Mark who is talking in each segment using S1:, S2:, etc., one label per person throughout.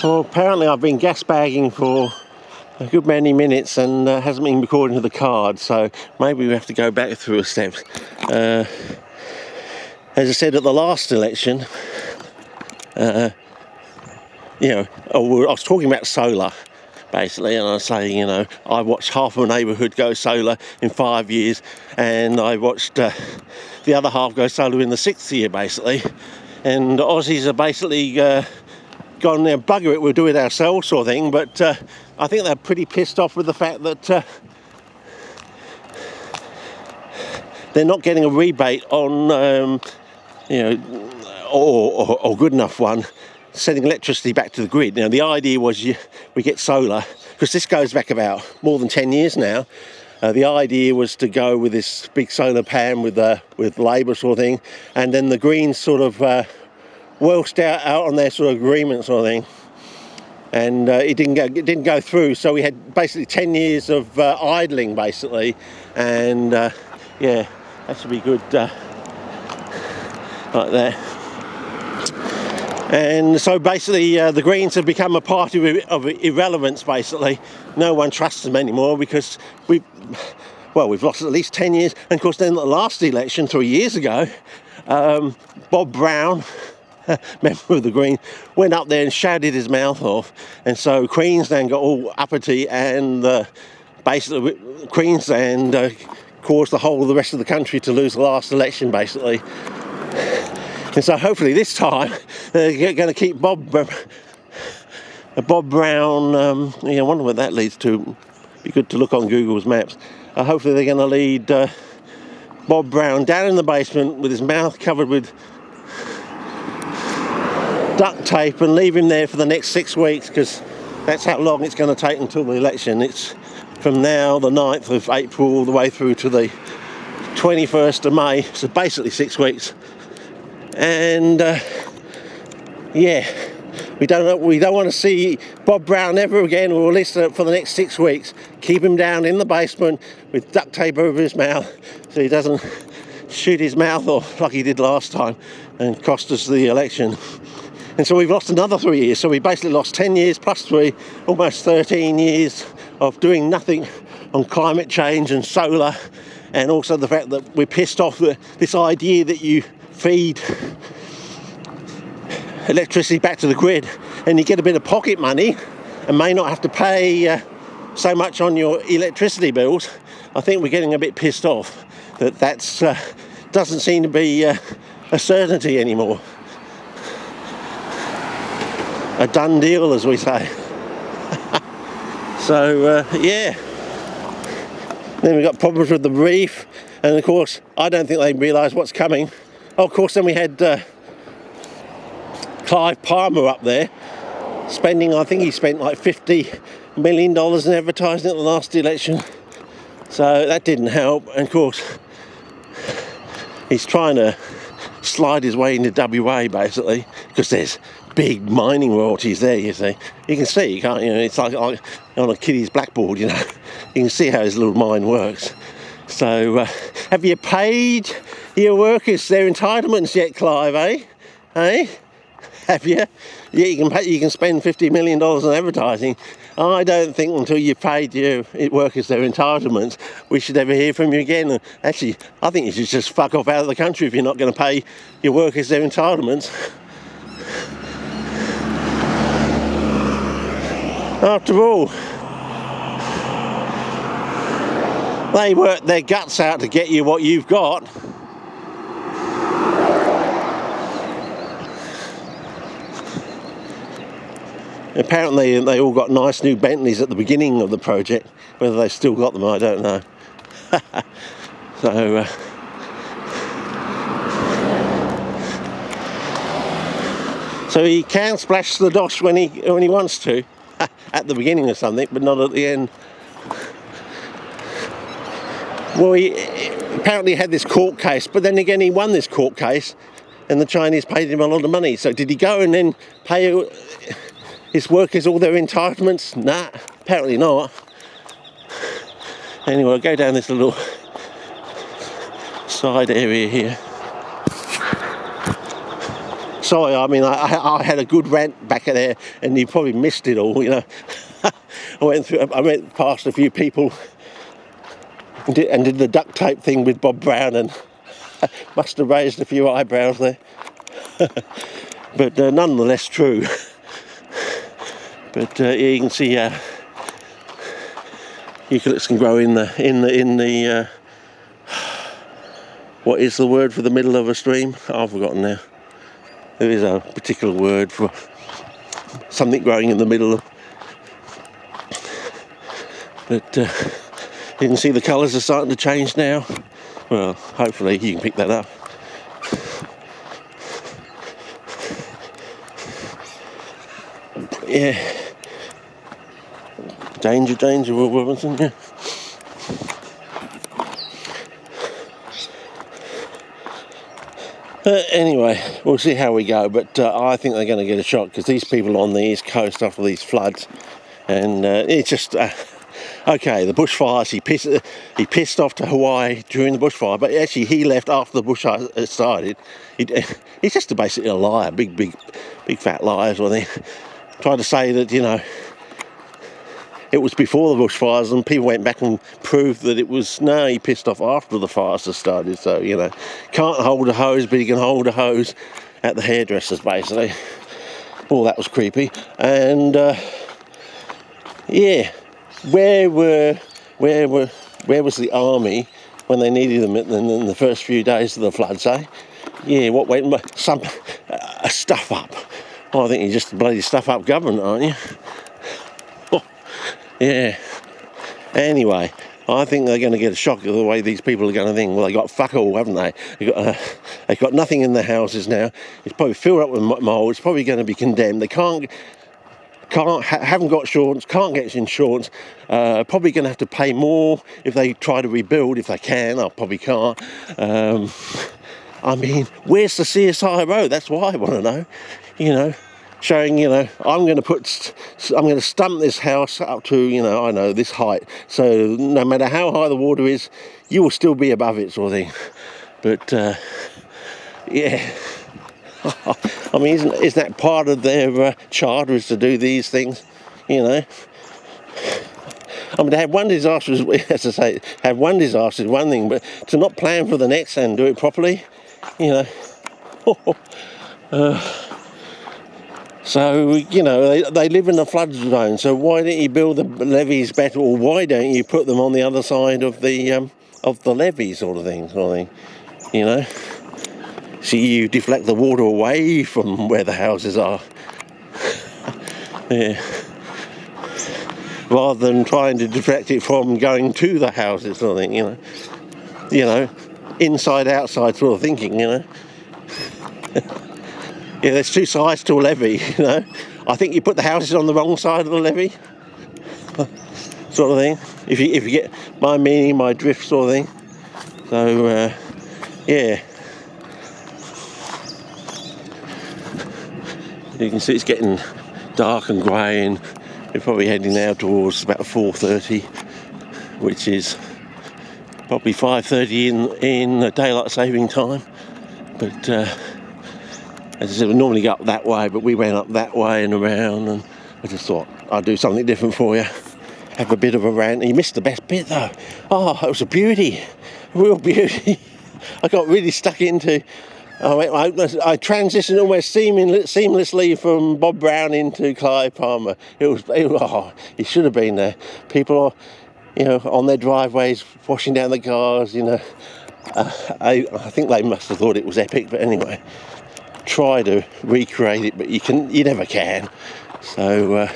S1: Well, apparently I've been gas bagging for a good many minutes and hasn't been recording to the card, so maybe we have to go back through a step. As I said at the last election, I was talking about solar basically, and I was saying, I watched half of my neighbourhood go solar in 5 years, and I watched the other half go solar in the 6th year basically, and Aussies are basically gone there, bugger it, we'll do it ourselves sort of thing. But I think they're pretty pissed off with the fact that they're not getting a rebate on, or good enough one, sending electricity back to the grid. Now, the idea was we get solar, because this goes back about more than 10 years now. The idea was to go with this big solar pan with Labour sort of thing, and then the Greens sort of whilst out on their sort of agreement sort of thing, and it didn't go through. So we had basically 10 years of idling basically, and yeah, that should be good, like that. And so basically the Greens have become a party of irrelevance basically. No one trusts them anymore because we've lost at least 10 years. And of course then the last election 3 years ago, Bob Brown, member of the Green, went up there and shouted his mouth off, and so Queensland got all uppity, and basically Queensland caused the whole of the rest of the country to lose the last election basically. And so hopefully this time they're going to keep Bob Brown. I wonder what that leads to. Be good to look on Google's maps. Hopefully they're going to lead Bob Brown down in the basement with his mouth covered with duct tape and leave him there for the next 6 weeks, because that's how long it's going to take until the election. It's from now, the 9th of April, all the way through to the 21st of May, so basically 6 weeks. And we don't want to see Bob Brown ever again, or at least for the next 6 weeks. Keep him down in the basement with duct tape over his mouth so he doesn't shoot his mouth off like he did last time and cost us the election. And so we've lost another 3 years. So we basically lost 10 years plus 3, almost 13 years of doing nothing on climate change and solar, and also the fact that we're pissed off at this idea that you feed electricity back to the grid and you get a bit of pocket money and may not have to pay so much on your electricity bills. I think we're getting a bit pissed off that doesn't seem to be a certainty anymore. A done deal, as we say. So, yeah. Then we've got problems with the reef, and of course, I don't think they realise what's coming. Oh, of course, then we had Clive Palmer up there, I think he spent like $50 million in advertising at the last election. So that didn't help, and of course, he's trying to slide his way into WA, basically, because there's big mining royalties there, you see. You can see, can't you? It's like on a kiddie's blackboard, You can see how his little mine works. So, have you paid your workers their entitlements yet, Clive, eh? Eh? Have you? Yeah, you can spend $50 million on advertising. I don't think until you've paid your workers their entitlements, we should ever hear from you again. And actually, I think you should just fuck off out of the country if you're not going to pay your workers their entitlements. After all, they worked their guts out to get you what you've got. Apparently they all got nice new Bentleys at the beginning of the project. Whether they've still got them, I don't know. So he can splash the dosh when he wants to, at the beginning of something, but not at the end. Well, he apparently had this court case, but then again he won this court case, and the Chinese paid him a lot of money. So did he go and then pay his workers all their entitlements? Nah, apparently not. Anyway, I'll go down this little side area here. sorry, I mean, I had a good rant back there, and you probably missed it all, you know. I went past a few people and did the duct tape thing with Bob Brown, and must have raised a few eyebrows there. But nonetheless true. But you can see eucalypts can grow in the what is the word for the middle of a stream? I've forgotten now. There is a particular word for something growing in the middle of. But you can see the colours are starting to change now. Well, hopefully you can pick that up. Yeah. Danger, Will Robinson, yeah. Anyway, we'll see how we go, but I think they're going to get a shock, because these people on the east coast after these floods, and it's just okay. The bushfires, he pissed off to Hawaii during the bushfire, but actually he left after the bushfire started. He's just basically a liar, big fat liar, sort of thing. Tried to say that, you know, it was before the bushfires, and people went back and proved that it was, no, he pissed off after the fires had started. So, you know, can't hold a hose, but he can hold a hose at the hairdressers, basically. Well, that was creepy. And yeah, where was the army when they needed them in the first few days of the floods, eh? Yeah, what went some stuff up. Oh, I think you're just a bloody stuff up government, aren't you? Yeah. Anyway, I think they're going to get a shock of the way these people are going to think. Well, they got fuck all, haven't they? They've got nothing in their houses now. It's probably filled up with mould. It's probably going to be condemned. They haven't got insurance, can't get insurance. Probably going to have to pay more if they try to rebuild, if they can. I probably can't. I mean, where's the CSI road? That's what I want to know. You know, showing, you know, I'm going to stump this house up to, you know, I know, this height. So no matter how high the water is, you will still be above it, sort of thing. But yeah, I mean, isn't that part of their charter, is to do these things? You know, I mean, to have one disaster, as I say, have one disaster is one thing, but to not plan for the next and do it properly, you know. So, you know, they live in a flood zone, so why don't you build the levees better, or why don't you put them on the other side of the levee, sort of thing, you know? So you deflect the water away from where the houses are. Yeah. Rather than trying to deflect it from going to the houses, sort of thing, you know? You know, inside, outside sort of thinking, you know? Yeah, there's two sides to a levee, you know. I think you put the houses on the wrong side of the levee, sort of thing. If you get my meaning, my drift, sort of thing. So yeah, you can see it's getting dark and grey, and we're probably heading now towards about 4:30, which is probably 5:30 in daylight saving time. But as I said, we normally go up that way, but we went up that way and around, and I just thought I'd do something different for you. Have a bit of a rant. You missed the best bit though. Oh, it was a beauty, a real beauty. I got really stuck into. I transitioned almost seamlessly from Bob Brown into Clive Palmer. He should have been there. People are, you know, on their driveways, washing down the cars. You know, I think they must have thought it was epic. But anyway. Try to recreate it, but you never can. So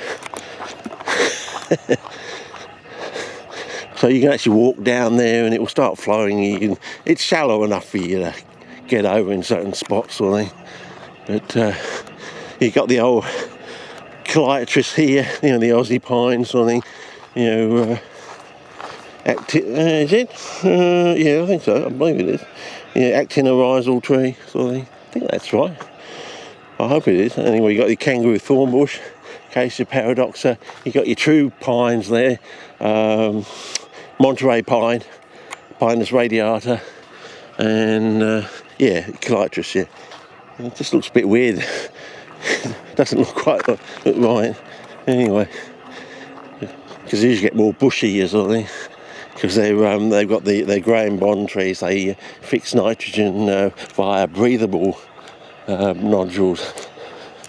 S1: so you can actually walk down there and it will start flowing. It's shallow enough for you to get over in certain spots, sort of thing. But you got the old clytris here, you know, the Aussie pine, sort of thing. You know, is it? Yeah, I think so. I believe it is. Yeah, actinorizal tree, sort of thing. I think that's right. I hope it is. Anyway, you got your kangaroo thorn bush, Acacia paradoxa. You got your true pines there, Monterey pine, Pinus radiata, and yeah, clytris. Yeah. It just looks a bit weird. Doesn't look quite look right. Anyway, because you usually get more bushy or something. Because they've got their growing bond trees. They fix nitrogen via breathable nodules.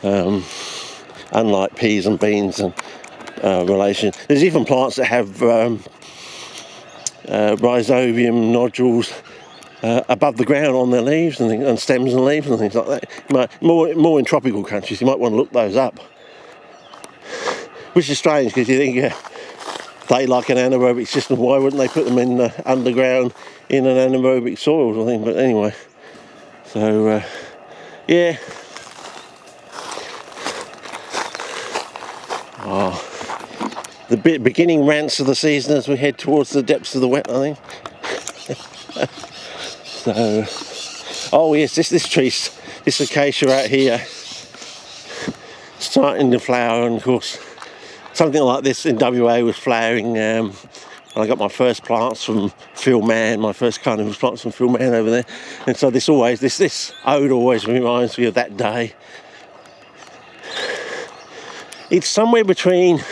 S1: Unlike peas and beans and relation. There's even plants that have rhizobium nodules above the ground on their leaves and stems and leaves and things like that. More in tropical countries, you might want to look those up. Which is strange because you think they like an anaerobic system, why wouldn't they put them in underground in an anaerobic soil or something? But anyway, so yeah. The beginning rants of the season as we head towards the depths of the wet, I think. So, oh yes, this tree, this acacia out here, starting to flower, and of course, something like this in WA was flowering. I got my first plants from Phil Mann, my first carnivorous plants from Phil Mann over there, and so this ode always reminds me of that day. It's somewhere between.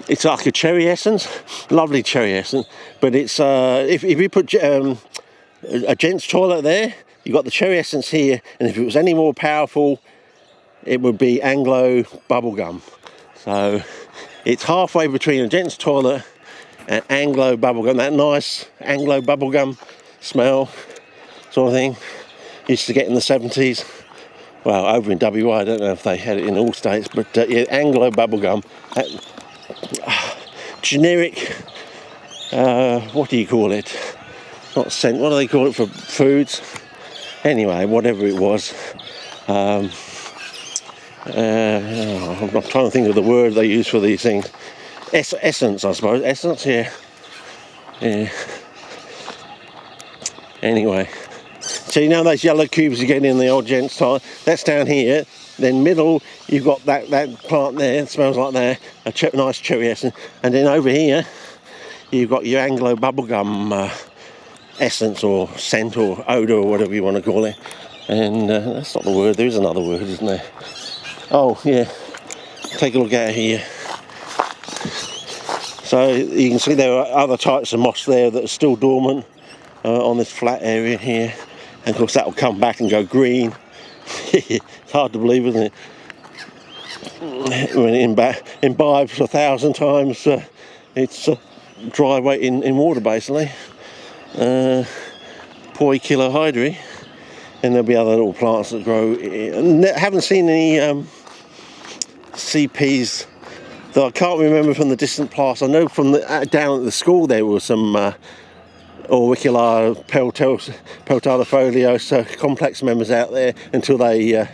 S1: It's like a cherry essence, lovely cherry essence, but it's if you put a gent's toilet there, you've got the cherry essence here, and if it was any more powerful, it would be Anglo bubblegum. So it's halfway between a gent's toilet and Anglo bubblegum, that nice Anglo bubblegum smell sort of thing. Used to get in the 70s. Well, over in WA, I don't know if they had it in all states, but yeah, Anglo bubblegum. Generic, what do you call it? Not scent, what do they call it for foods? Anyway, whatever it was. I'm not trying to think of the word they use for these things. Essence, I suppose. Essence, yeah. Anyway. So you know those yellow cubes you get in the old gent's toilet? That's down here. Then middle, you've got that plant there, it smells like that, a nice cherry essence. And then over here, you've got your Anglo bubblegum essence or scent or odour or whatever you want to call it. And that's not the word, there is another word, isn't there? Oh, yeah. Take a look out here. So you can see there are other types of moss there that are still dormant on this flat area here. And of course that will come back and go green. It's hard to believe, isn't it? When it imbibes 1,000 times its dry weight in water, basically. Poikilohydry. And there'll be other little plants that grow. I haven't seen any CPs that I can't remember from the distant past. I know from down at the school there were some Auricula peltalifolio complex members out there until they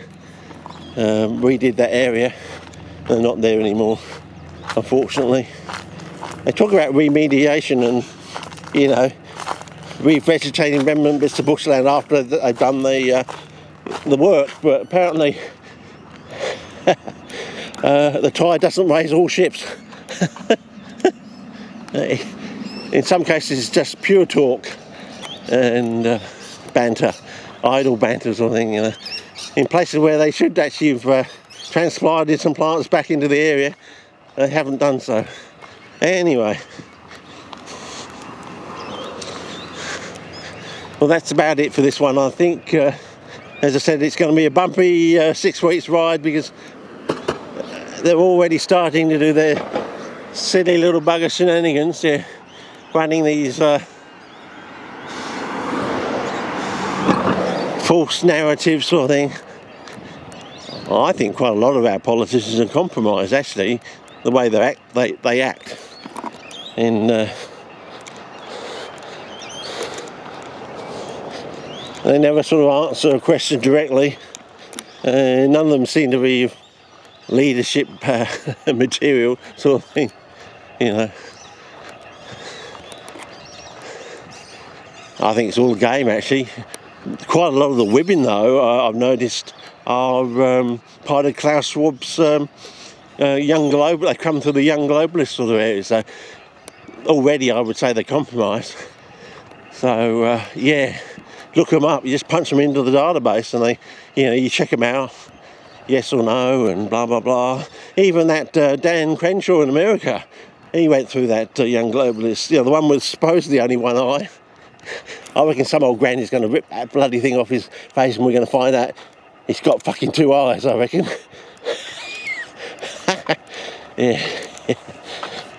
S1: redid that area. They're not there anymore, unfortunately. They talk about remediation and, you know, revegetating remnant bits of bushland after they've done the work, but apparently the tide doesn't raise all ships. In some cases it's just pure talk and banter, idle banter sort of thing, you know. In places where they should actually have transplanted some plants back into the area, they haven't done so. Anyway, well, that's about it for this one. I think, as I said, it's going to be a bumpy 6 weeks ride because they're already starting to do their silly little bugger shenanigans. They're running these false narratives sort of thing. I think quite a lot of our politicians are compromised, actually, the way they act. And they never sort of answer a question directly. None of them seem to be leadership material sort of thing, you know. I think it's all a game, actually. Quite a lot of the women, though, I've noticed, are part of Klaus Schwab's young global. They come to the young globalist sort of area. So already, I would say they're compromised. So yeah, look them up. You just punch them into the database, and they, you check them out, yes or no, and blah blah blah. Even that Dan Crenshaw in America, he went through that young globalist. The one with supposedly only one eye. I reckon some old granny's going to rip that bloody thing off his face, and we're going to find out he's got fucking 2 eyes, I reckon.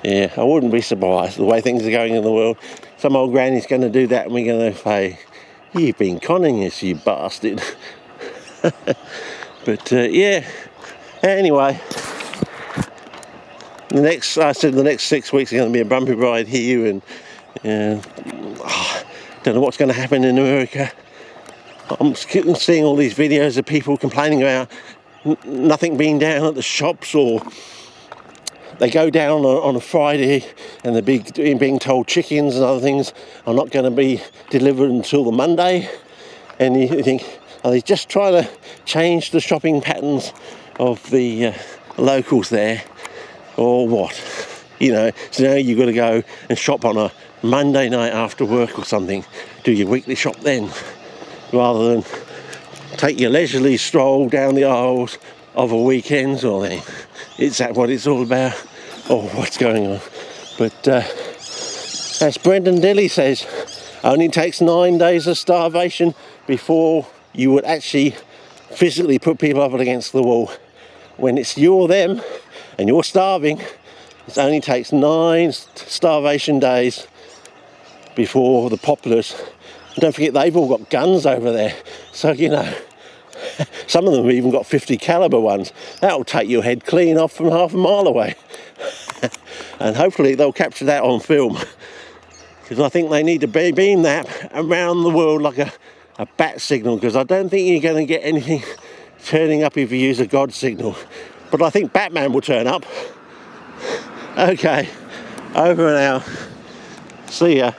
S1: Yeah, I wouldn't be surprised the way things are going in the world. Some old granny's going to do that, and we're going to say, "You've been conning us, you bastard." But yeah, anyway, the next 6 weeks are going to be a bumpy ride here, and don't know what's going to happen in America. I'm seeing all these videos of people complaining about nothing being down at the shops, or they go down on a Friday and they're being told chickens and other things are not going to be delivered until the Monday. And you think, are they just trying to change the shopping patterns of the locals there, or what? So now you've got to go and shop on a Monday night after work or something, do your weekly shop then, rather than take your leisurely stroll down the aisles of a weekend or anything. Is that what it's all about, or what's going on? But as Brendan Dilly says, only takes 9 days of starvation before you would actually physically put people up against the wall. When it's you or them and you're starving, it only takes 9 starvation days before the populace. Don't forget, they've all got guns over there, so some of them have even got 50 caliber ones. That'll take your head clean off from half a mile away. And hopefully they'll capture that on film, because I think they need to beam that around the world like a bat signal, because I don't think you're going to get anything turning up if you use a God signal. But I think Batman will turn up. Okay, over and out. See ya.